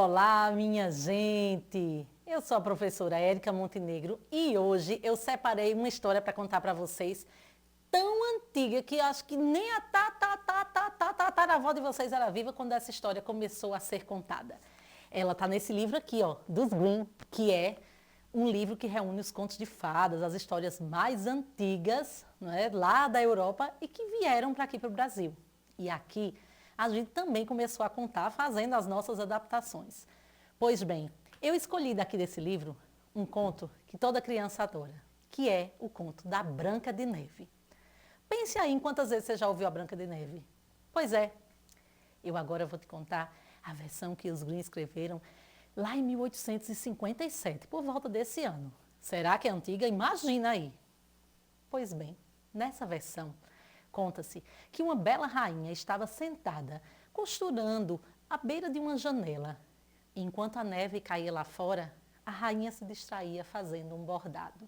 Olá, minha gente! Eu sou a professora Érica Montenegro e hoje eu separei uma história para contar para vocês tão antiga que acho que nem a tataravó de vocês era viva quando essa história começou a ser contada. Ela está nesse livro aqui, ó, dos Grimm, que é um livro que reúne os contos de fadas, as histórias mais antigas, né, lá da Europa e que vieram para aqui para o Brasil. E aqui a gente também começou a contar fazendo as nossas adaptações. Pois bem, eu escolhi daqui desse livro um conto que toda criança adora, que é o conto da Branca de Neve. Pense aí em quantas vezes você já ouviu a Branca de Neve. Pois é, eu agora vou te contar a versão que os Grimm escreveram lá em 1857, por volta desse ano. Será que é antiga? Imagina aí. Pois bem, nessa versão, conta-se que uma bela rainha estava sentada, costurando à beira de uma janela. Enquanto a neve caía lá fora, a rainha se distraía fazendo um bordado.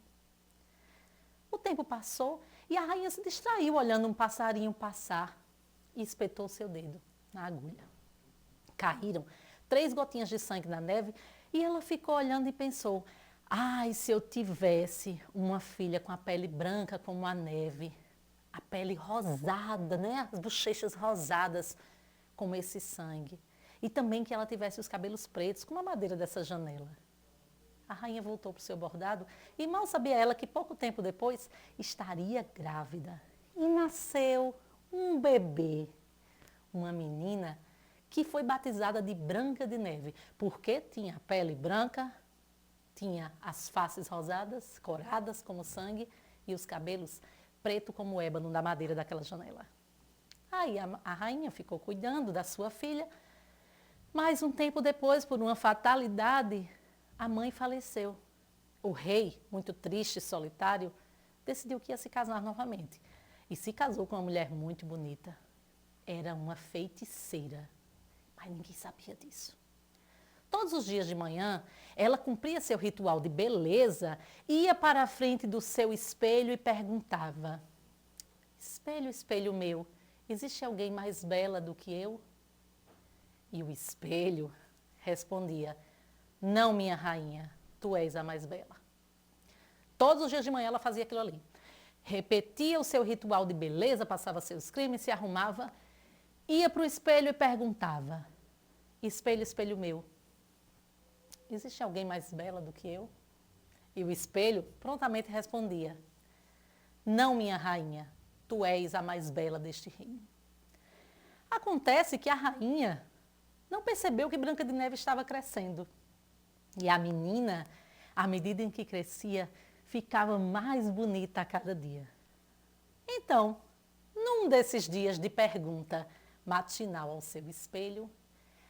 O tempo passou e a rainha se distraiu olhando um passarinho passar e espetou seu dedo na agulha. Caíram 3 gotinhas de sangue na neve e ela ficou olhando e pensou: ai, se eu tivesse uma filha com a pele branca como a neve, a pele rosada, né? As bochechas rosadas como esse sangue. E também que ela tivesse os cabelos pretos como a madeira dessa janela. A rainha voltou para o seu bordado e mal sabia ela que pouco tempo depois estaria grávida. E nasceu um bebê, uma menina que foi batizada de Branca de Neve, porque tinha a pele branca, tinha as faces rosadas, coradas como sangue e os cabelos preto como o ébano da madeira daquela janela. Aí a rainha ficou cuidando da sua filha, mas um tempo depois, por uma fatalidade, a mãe faleceu. O rei, muito triste e solitário, decidiu que ia se casar novamente. E se casou com uma mulher muito bonita. Era uma feiticeira, mas ninguém sabia disso. Todos os dias de manhã, ela cumpria seu ritual de beleza, ia para a frente do seu espelho e perguntava: espelho, espelho meu, existe alguém mais bela do que eu? E o espelho respondia: não, minha rainha, tu és a mais bela. Todos os dias de manhã ela fazia aquilo ali. Repetia o seu ritual de beleza, passava seus cremes, se arrumava, ia para o espelho e perguntava: espelho, espelho meu, existe alguém mais bela do que eu? E o espelho prontamente respondia: não, minha rainha, tu és a mais bela deste reino. Acontece que a rainha não percebeu que Branca de Neve estava crescendo. E a menina, à medida em que crescia, ficava mais bonita a cada dia. Então, num desses dias de pergunta matinal ao seu espelho,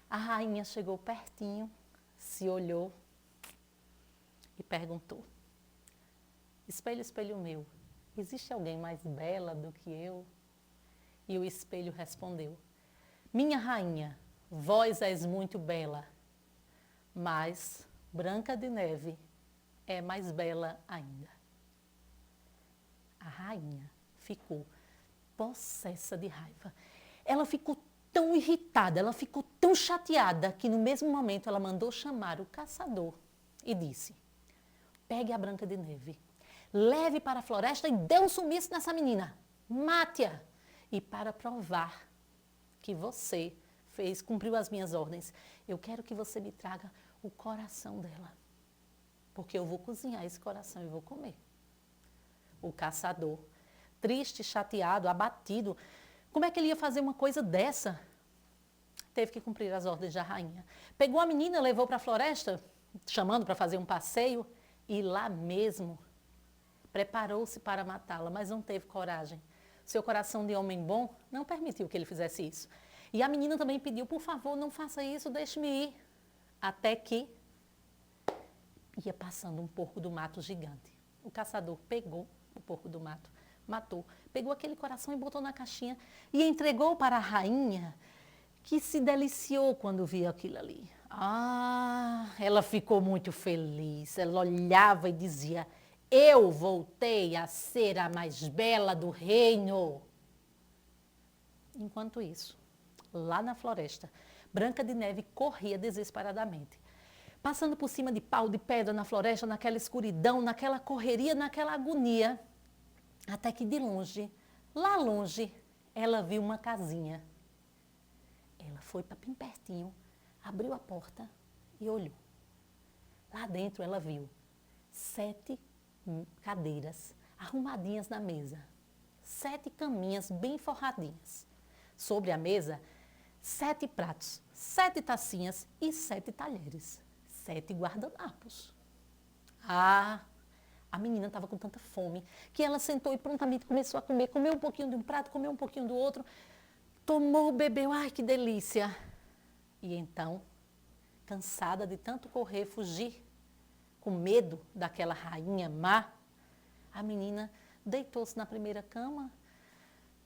a rainha chegou pertinho, se olhou e perguntou: espelho, espelho meu, existe alguém mais bela do que eu? E o espelho respondeu: minha rainha, vós és muito bela, mas Branca de Neve é mais bela ainda. A rainha ficou possessa de raiva. Ela ficou tão irritada, ela ficou tão chateada que no mesmo momento ela mandou chamar o caçador e disse: pegue a Branca de Neve, leve para a floresta e dê um sumiço nessa menina, mate-a. E para provar que você cumpriu as minhas ordens, eu quero que você me traga o coração dela, porque eu vou cozinhar esse coração e vou comer. O caçador, triste, chateado, abatido, como é que ele ia fazer uma coisa dessa? Teve que cumprir as ordens da rainha. Pegou a menina, levou para a floresta, chamando para fazer um passeio, e lá mesmo preparou-se para matá-la, mas não teve coragem. Seu coração de homem bom não permitiu que ele fizesse isso. E a menina também pediu: por favor, não faça isso, deixe-me ir. Até que ia passando um porco do mato gigante. O caçador pegou o porco do mato, matou, pegou aquele coração e botou na caixinha e entregou para a rainha, que se deliciou quando viu aquilo ali. Ah, ela ficou muito feliz. Ela olhava e dizia: eu voltei a ser a mais bela do reino. Enquanto isso, lá na floresta, Branca de Neve corria desesperadamente, passando por cima de pau, de pedra na floresta, naquela escuridão, naquela correria, naquela agonia, até que de longe, lá longe, ela viu uma casinha. Ela foi para bem pertinho, abriu a porta e olhou. Lá dentro ela viu 7 cadeiras arrumadinhas na mesa, 7 caminhas bem forradinhas. Sobre a mesa, 7 pratos, 7 tacinhas e 7 talheres, 7 guardanapos. A menina estava com tanta fome que ela sentou e prontamente começou a comer. Comeu um pouquinho de um prato, comeu um pouquinho do outro, tomou, bebeu, ai que delícia. E então, cansada de tanto correr, fugir, com medo daquela rainha má, a menina deitou-se na primeira cama,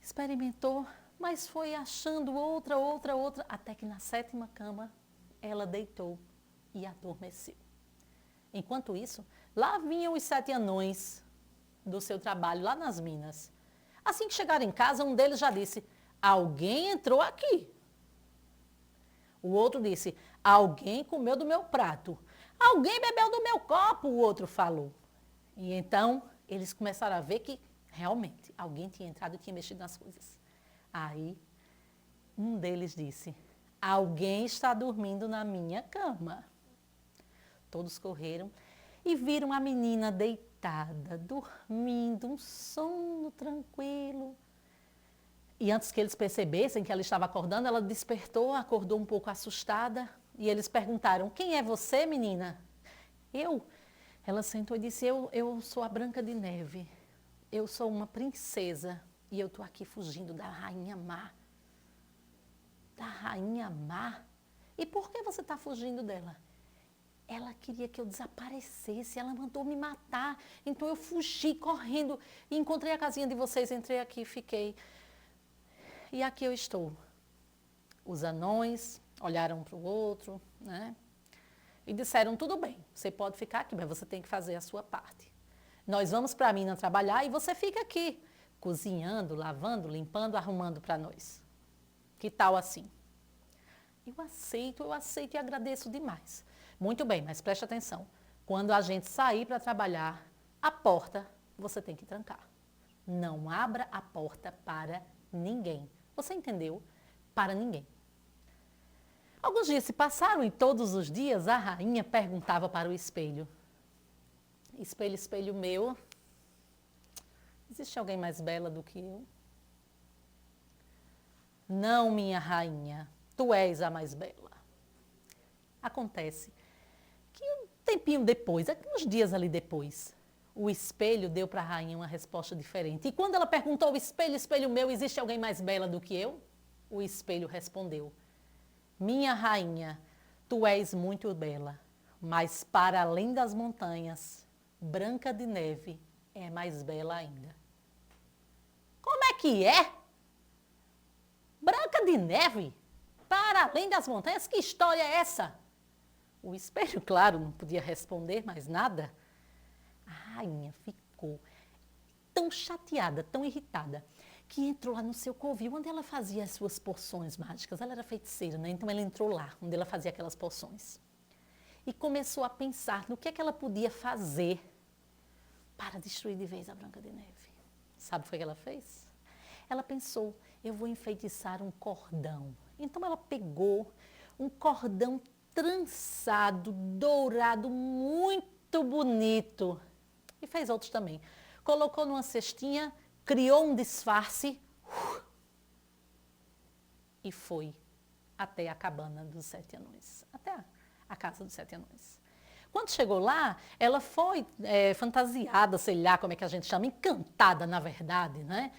experimentou, mas foi achando outra, até que na 7ª cama ela deitou e adormeceu. Enquanto isso, lá vinham os 7 anões do seu trabalho, lá nas minas. Assim que chegaram em casa, um deles já disse, alguém entrou aqui. O outro disse, alguém comeu do meu prato. Alguém bebeu do meu copo, o outro falou. E então, eles começaram a ver que, realmente, alguém tinha entrado e tinha mexido nas coisas. Aí, um deles disse, alguém está dormindo na minha cama. Todos correram e viram a menina deitada, dormindo, um sono tranquilo. E antes que eles percebessem que ela estava acordando, ela despertou, acordou um pouco assustada. E eles perguntaram, quem é você, menina? Eu? Ela sentou e disse, eu sou a Branca de Neve. Eu sou uma princesa e eu estou aqui fugindo da rainha má. Da rainha má? E por que você está fugindo dela? Ela queria que eu desaparecesse, ela mandou me matar. Então eu fugi correndo e encontrei a casinha de vocês, entrei aqui e fiquei. E aqui eu estou. Os anões olharam para o outro, né? E disseram, tudo bem, você pode ficar aqui, mas você tem que fazer a sua parte. Nós vamos para a mina trabalhar e você fica aqui, cozinhando, lavando, limpando, arrumando para nós. Que tal assim? Eu aceito e agradeço demais. Muito bem, mas preste atenção. Quando a gente sair para trabalhar, a porta você tem que trancar. Não abra a porta para ninguém. Você entendeu? Para ninguém. Alguns dias se passaram e todos os dias a rainha perguntava para o espelho. Espelho, espelho meu, existe alguém mais bela do que eu? Não, minha rainha, tu és a mais bela. Acontece que um tempinho depois, uns dias ali depois, o espelho deu para a rainha uma resposta diferente. E quando ela perguntou, espelho, espelho meu, existe alguém mais bela do que eu? O espelho respondeu, minha rainha, tu és muito bela, mas para além das montanhas, Branca de Neve é mais bela ainda. Como é que é? Branca de Neve? Para além das montanhas? Que história é essa? O espelho, claro, não podia responder mais nada. A rainha ficou tão chateada, tão irritada, que entrou lá no seu covil, onde ela fazia as suas poções mágicas. Ela era feiticeira, né? Então ela entrou lá, onde ela fazia aquelas poções. E começou a pensar no que é que ela podia fazer para destruir de vez a Branca de Neve. Sabe o que ela fez? Ela pensou, eu vou enfeitiçar um cordão. Então ela pegou um cordão trançado, dourado, muito bonito. E fez outros também. Colocou numa cestinha, criou um disfarce e foi até a cabana dos 7 anões, até a casa dos 7 anões. Quando chegou lá, ela foi fantasiada, sei lá como é que a gente chama, encantada na verdade, né?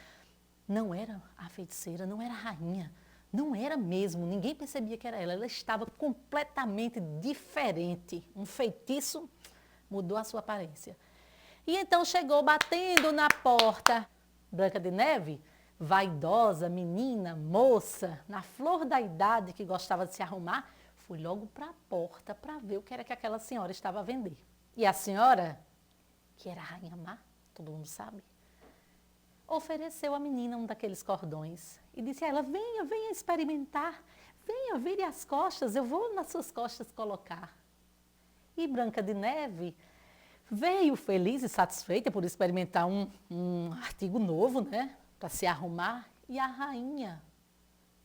Não era a feiticeira, não era a rainha, não era mesmo, ninguém percebia que era ela estava completamente diferente. Um feitiço mudou a sua aparência. E então chegou batendo na porta. Branca de Neve, vaidosa, menina, moça, na flor da idade que gostava de se arrumar, foi logo para a porta para ver o que era que aquela senhora estava a vender. E a senhora, que era a rainha má, todo mundo sabe, ofereceu à menina um daqueles cordões e disse a ela, venha, venha experimentar, venha, vire as costas, eu vou nas suas costas colocar. E Branca de Neve veio feliz e satisfeita por experimentar um artigo novo, né? Para se arrumar. E a rainha,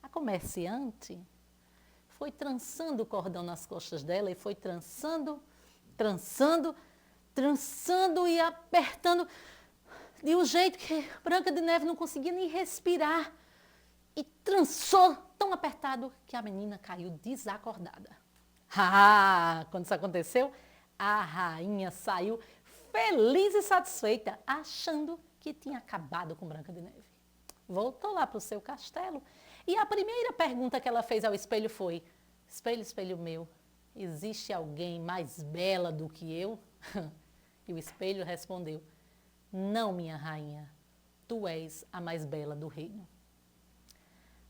a comerciante, foi trançando o cordão nas costas dela e foi trançando e apertando de um jeito que Branca de Neve não conseguia nem respirar. E trançou tão apertado que a menina caiu desacordada. Quando isso aconteceu, a rainha saiu feliz e satisfeita, achando que tinha acabado com Branca de Neve. Voltou lá para o seu castelo e a primeira pergunta que ela fez ao espelho foi: espelho, espelho meu, existe alguém mais bela do que eu? E o espelho respondeu: não, minha rainha, tu és a mais bela do reino.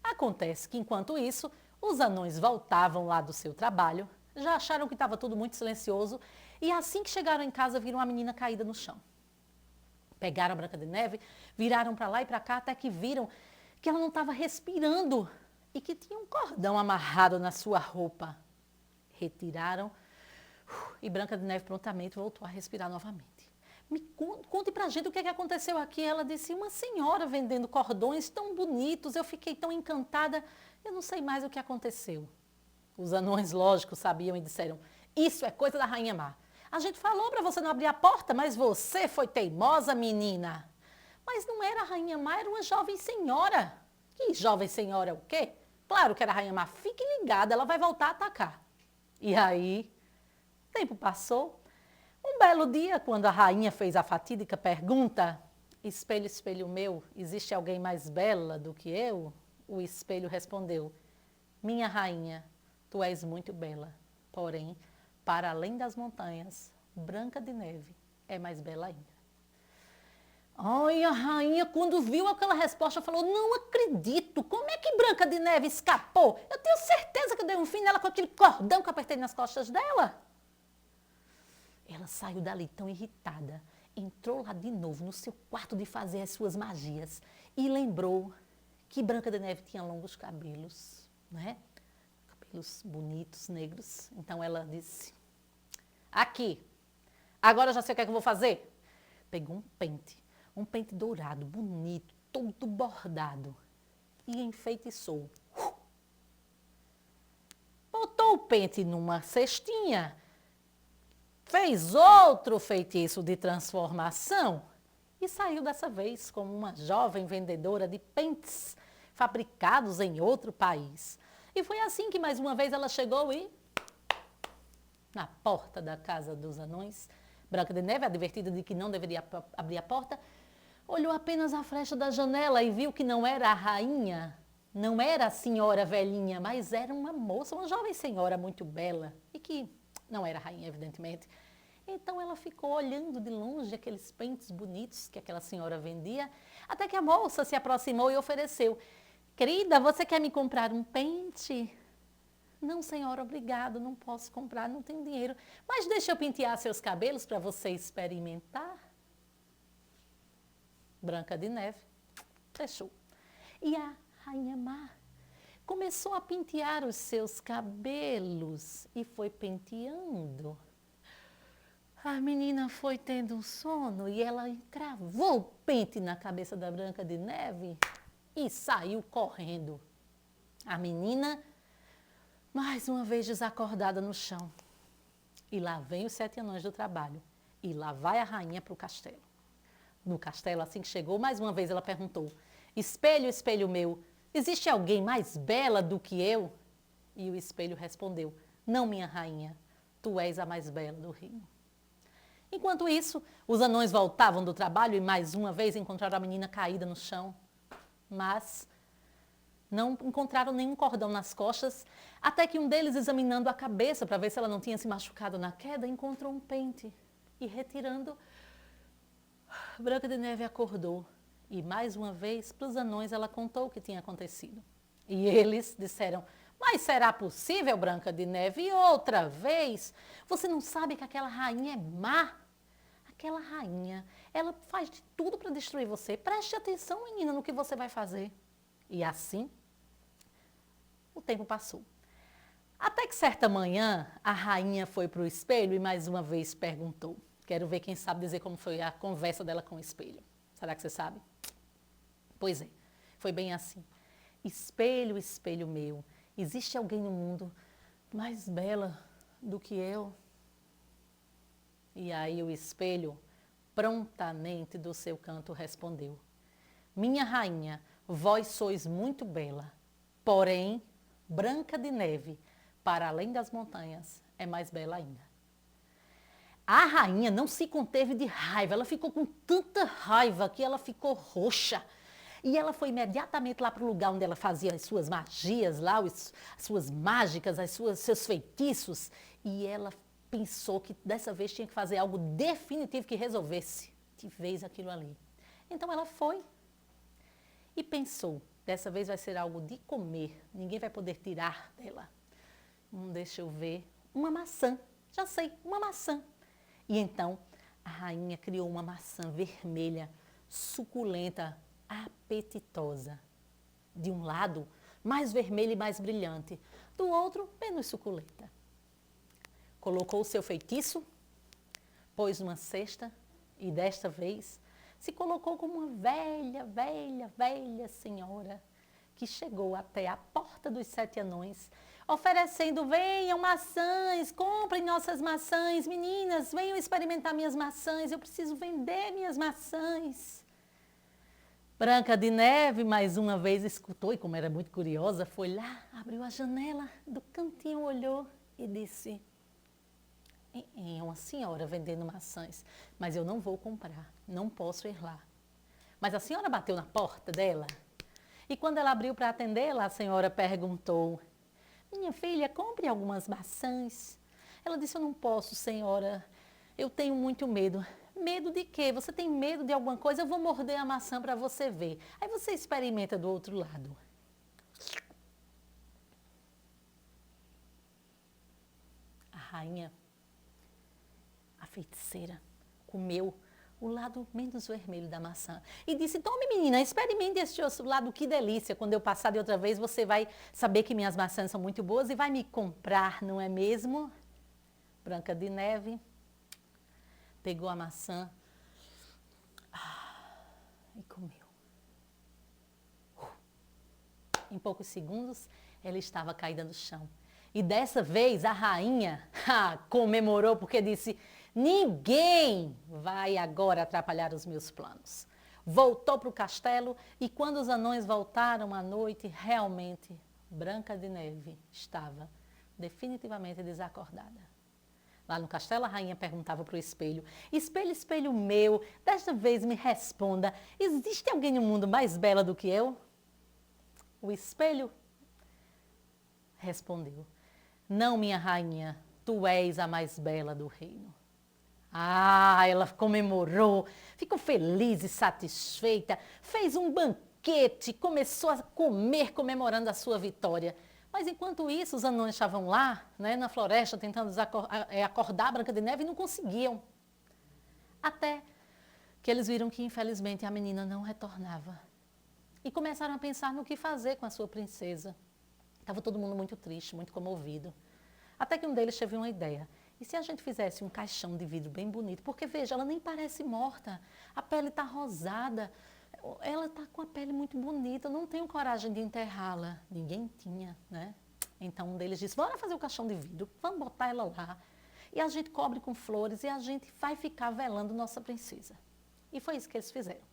Acontece que, enquanto isso, os anões voltavam lá do seu trabalho, já acharam que estava tudo muito silencioso e assim que chegaram em casa viram a menina caída no chão. Pegaram a Branca de Neve, viraram para lá e para cá até que viram que ela não estava respirando e que tinha um cordão amarrado na sua roupa. Retiraram e Branca de Neve prontamente voltou a respirar novamente. Conte pra gente o que aconteceu aqui. Ela disse: uma senhora vendendo cordões tão bonitos, eu fiquei tão encantada, eu não sei mais o que aconteceu. Os anões, lógico, sabiam e disseram: isso é coisa da Rainha Má. A gente falou para você não abrir a porta, mas você foi teimosa, menina. Mas não era a Rainha Má, era uma jovem senhora. Que jovem senhora é o quê? Claro que era a Rainha Má. Fique ligada, ela vai voltar a atacar. E aí, o tempo passou. Um belo dia, quando a rainha fez a fatídica pergunta: espelho, espelho meu, existe alguém mais bela do que eu? O espelho respondeu: minha rainha, tu és muito bela, porém, para além das montanhas, Branca de Neve é mais bela ainda. Ai, a rainha, quando viu aquela resposta, falou: não acredito, como é que Branca de Neve escapou? Eu tenho certeza que eu dei um fim nela com aquele cordão que eu apertei nas costas dela. Ela saiu dali tão irritada, entrou lá de novo no seu quarto de fazer as suas magias e lembrou que Branca de Neve tinha longos cabelos, né? Cabelos bonitos, negros. Então ela disse: aqui, agora eu já sei o que é que eu vou fazer. Pegou um pente dourado, bonito, todo bordado e enfeitiçou. Botou o pente numa cestinha, fez outro feitiço de transformação e saiu dessa vez como uma jovem vendedora de pentes fabricados em outro país. E foi assim que mais uma vez ela chegou e, na porta da casa dos anões, Branca de Neve, advertida de que não deveria abrir a porta, olhou apenas a fresta da janela e viu que não era a rainha, não era a senhora velhinha, mas era uma moça, uma jovem senhora muito bela e que não era a rainha, evidentemente. Então ela ficou olhando de longe aqueles pentes bonitos que aquela senhora vendia, até que a moça se aproximou e ofereceu: querida, você quer me comprar um pente? Não, senhora, obrigado, não posso comprar, não tenho dinheiro. Mas deixa eu pentear seus cabelos para você experimentar. Branca de Neve fechou. E a Rainha Má começou a pentear os seus cabelos e foi penteando. A menina foi tendo um sono e ela encravou o pente na cabeça da Branca de Neve e saiu correndo. A menina, mais uma vez desacordada no chão. E lá vem os 7 anões do trabalho. E lá vai a rainha para o castelo. No castelo, assim que chegou, mais uma vez ela perguntou: espelho, espelho meu, existe alguém mais bela do que eu? E o espelho respondeu: não, minha rainha, tu és a mais bela do reino. Enquanto isso, os anões voltavam do trabalho e mais uma vez encontraram a menina caída no chão. Mas não encontraram nenhum cordão nas costas, até que um deles, examinando a cabeça para ver se ela não tinha se machucado na queda, encontrou um pente. E retirando, Branca de Neve acordou. E mais uma vez, para os anões, ela contou o que tinha acontecido. E eles disseram: mas será possível, Branca de Neve? E outra vez, você não sabe que aquela rainha é má? Aquela rainha, ela faz de tudo para destruir você. Preste atenção, menina, no que você vai fazer. E assim, O tempo passou. Até que certa manhã, a rainha foi para o espelho e mais uma vez perguntou. Quero ver quem sabe dizer como foi a conversa dela com o espelho. Será que você sabe? Pois é, foi bem assim. Espelho, espelho meu, existe alguém no mundo mais bela do que eu? E aí o espelho, prontamente do seu canto, respondeu: minha rainha, vós sois muito bela, porém, Branca de Neve, para além das montanhas, é mais bela ainda. A rainha não se conteve de raiva, ela ficou com tanta raiva que ela ficou roxa. E ela foi imediatamente lá para o lugar onde ela fazia as suas magias, lá, as suas mágicas, seus feitiços. E ela pensou que dessa vez tinha que fazer algo definitivo que resolvesse de vez aquilo ali. Então ela foi e pensou, dessa vez vai ser algo de comer, ninguém vai poder tirar dela. Deixa eu ver, uma maçã, já sei, uma maçã. E então a rainha criou uma maçã vermelha, suculenta, apetitosa. De um lado, mais vermelha e mais brilhante, do outro, menos suculenta. Colocou o seu feitiço, pôs numa cesta e desta vez se colocou como uma velha senhora que chegou até a porta dos 7 anões, oferecendo: venham maçãs, comprem nossas maçãs, meninas, venham experimentar minhas maçãs, eu preciso vender minhas maçãs. Branca de Neve, mais uma vez, escutou e, como era muito curiosa, foi lá, abriu a janela do cantinho, olhou e disse: é uma senhora vendendo maçãs, mas eu não vou comprar, não posso ir lá. Mas a senhora bateu na porta dela e quando ela abriu para atendê-la, a senhora perguntou: minha filha, compre algumas maçãs. Ela disse: eu não posso, senhora, eu tenho muito medo. Medo de quê? Você tem medo de alguma coisa? Eu vou morder a maçã para você ver. Aí você experimenta do outro lado. A rainha, a feiticeira, comeu o lado menos vermelho da maçã e disse: tome, menina, experimente este outro lado, que delícia. Quando eu passar de outra vez, você vai saber que minhas maçãs são muito boas e vai me comprar, não é mesmo? Branca de Neve pegou a maçã e comeu. Em poucos segundos, ela estava caída no chão. E dessa vez a rainha comemorou porque disse: ninguém vai agora atrapalhar os meus planos. Voltou para o castelo e quando os anões voltaram à noite, realmente Branca de Neve estava definitivamente desacordada. Lá no castelo, a rainha perguntava para o espelho: espelho, espelho meu, desta vez me responda, existe alguém no mundo mais bela do que eu? O espelho respondeu: não, minha rainha, tu és a mais bela do reino. Ela comemorou, ficou feliz e satisfeita, fez um banquete, começou a comer comemorando a sua vitória. Mas enquanto isso, os anões estavam lá, na floresta, tentando acordar a Branca de Neve e não conseguiam. Até que eles viram que, infelizmente, a menina não retornava. E começaram a pensar no que fazer com a sua princesa. Estava todo mundo muito triste, muito comovido. Até que um deles teve uma ideia. E se a gente fizesse um caixão de vidro bem bonito? Porque, veja, ela nem parece morta. A pele está rosada. Ela está com a pele muito bonita, eu não tenho coragem de enterrá-la. Ninguém tinha, né? Então um deles disse: bora fazer o caixão de vidro, vamos botar ela lá. E a gente cobre com flores e a gente vai ficar velando nossa princesa. E foi isso que eles fizeram.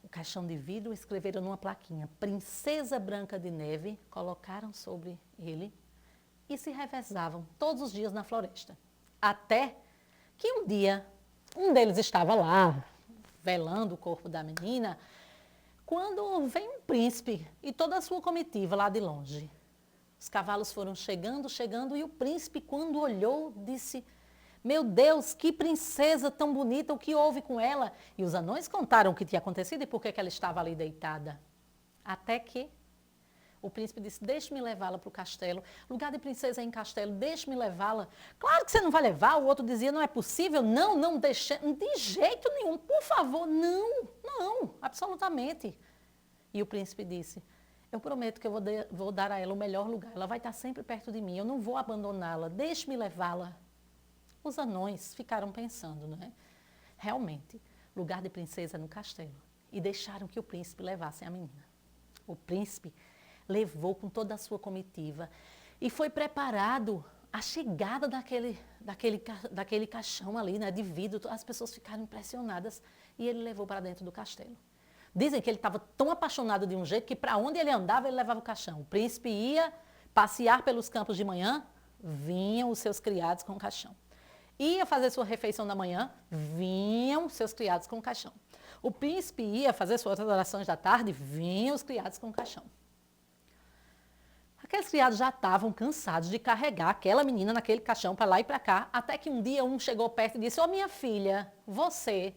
O caixão de vidro, escreveram numa plaquinha: Princesa Branca de Neve, colocaram sobre ele e se revezavam todos os dias na floresta. Até que um dia, um deles estava lá, velando o corpo da menina, quando vem um príncipe e toda a sua comitiva lá de longe. Os cavalos foram chegando e o príncipe, quando olhou, disse: meu Deus, que princesa tão bonita, o que houve com ela? E os anões contaram o que tinha acontecido e por que ela estava ali deitada. Até que o príncipe disse: deixe-me levá-la para o castelo. Lugar de princesa é em castelo, deixe-me levá-la. Claro que você não vai levar. O outro dizia: não é possível. Não deixe, de jeito nenhum. Por favor, não, absolutamente. E o príncipe disse: Eu prometo que eu vou dar a ela o melhor lugar. Ela vai estar sempre perto de mim. Eu não vou abandoná-la. Deixe-me levá-la. Os anões ficaram pensando, não é? Realmente, lugar de princesa no castelo. E deixaram que o príncipe levasse a menina. O príncipe levou com toda a sua comitiva e foi preparado a chegada daquele caixão ali, né, de vidro. As pessoas ficaram impressionadas e ele levou para dentro do castelo. Dizem que ele estava tão apaixonado de um jeito que para onde ele andava ele levava o caixão. O príncipe ia passear pelos campos de manhã, vinham os seus criados com o caixão. Ia fazer sua refeição da manhã, vinham os seus criados com o caixão. O príncipe ia fazer suas orações da tarde, vinham os criados com o caixão. Aqueles criados já estavam cansados de carregar aquela menina naquele caixão para lá e para cá, até que um dia um chegou perto e disse: "Ô minha filha, você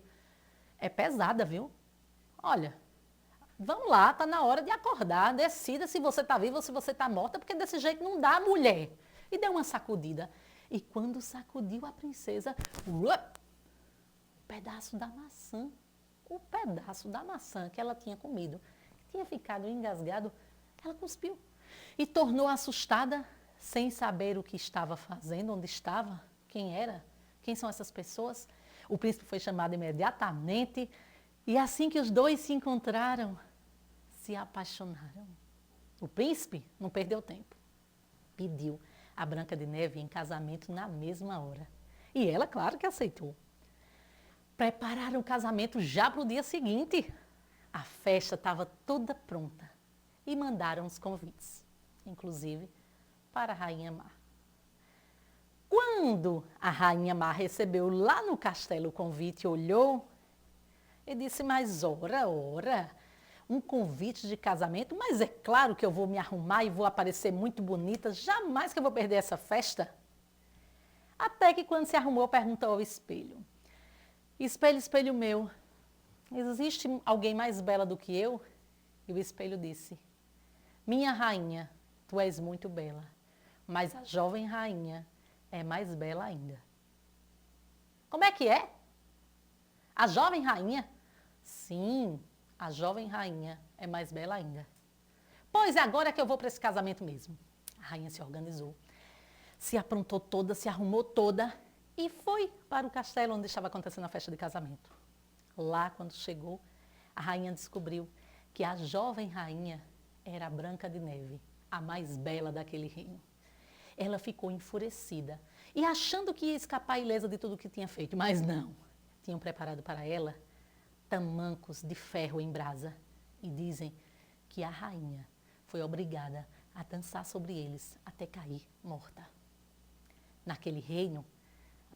é pesada, viu? Olha, vamos lá, está na hora de acordar, decida se você está viva ou se você está morta, porque desse jeito não dá, mulher." E deu uma sacudida. E quando sacudiu a princesa, um pedaço da maçã, o pedaço da maçã que ela tinha comido, tinha ficado engasgado, ela cuspiu. E tornou assustada, sem saber o que estava fazendo, onde estava, quem era, quem são essas pessoas. O príncipe foi chamado imediatamente e assim que os dois se encontraram, se apaixonaram. O príncipe não perdeu tempo. Pediu a Branca de Neve em casamento na mesma hora. E ela, claro que aceitou. Prepararam o casamento já para o dia seguinte. A festa estava toda pronta e mandaram os convites, inclusive para a Rainha Má. Quando a Rainha Má recebeu lá no castelo o convite, olhou e disse: "Mas ora, um convite de casamento, mas é claro que eu vou me arrumar e vou aparecer muito bonita, jamais que eu vou perder essa festa." Até que quando se arrumou, perguntou ao espelho: "Espelho, espelho meu, existe alguém mais bela do que eu?" E o espelho disse: "Minha rainha, tu és muito bela, mas a jovem rainha é mais bela ainda." Como é que é? A jovem rainha? Sim, a jovem rainha é mais bela ainda. Pois é agora que eu vou para esse casamento mesmo. A rainha se organizou, se aprontou toda, se arrumou toda e foi para o castelo onde estava acontecendo a festa de casamento. Lá, quando chegou, a rainha descobriu que a jovem rainha era a Branca de Neve, a mais bela daquele reino. Ela ficou enfurecida e achando que ia escapar ilesa de tudo o que tinha feito, mas não. Tinham preparado para ela tamancos de ferro em brasa e dizem que a rainha foi obrigada a dançar sobre eles até cair morta. Naquele reino,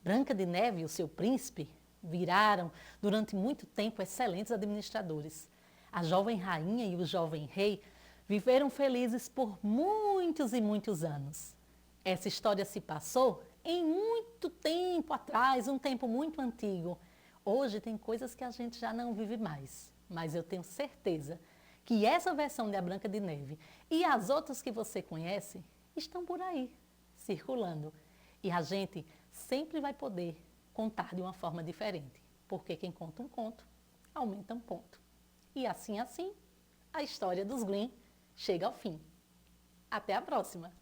Branca de Neve e o seu príncipe viraram durante muito tempo excelentes administradores. A jovem rainha e o jovem rei viveram felizes por muitos e muitos anos. Essa história se passou em muito tempo atrás, um tempo muito antigo. Hoje tem coisas que a gente já não vive mais, mas eu tenho certeza que essa versão da Branca de Neve e as outras que você conhece estão por aí, circulando. E a gente sempre vai poder contar de uma forma diferente, porque quem conta um conto, aumenta um ponto. E assim, a história dos Grimm chega ao fim. Até a próxima!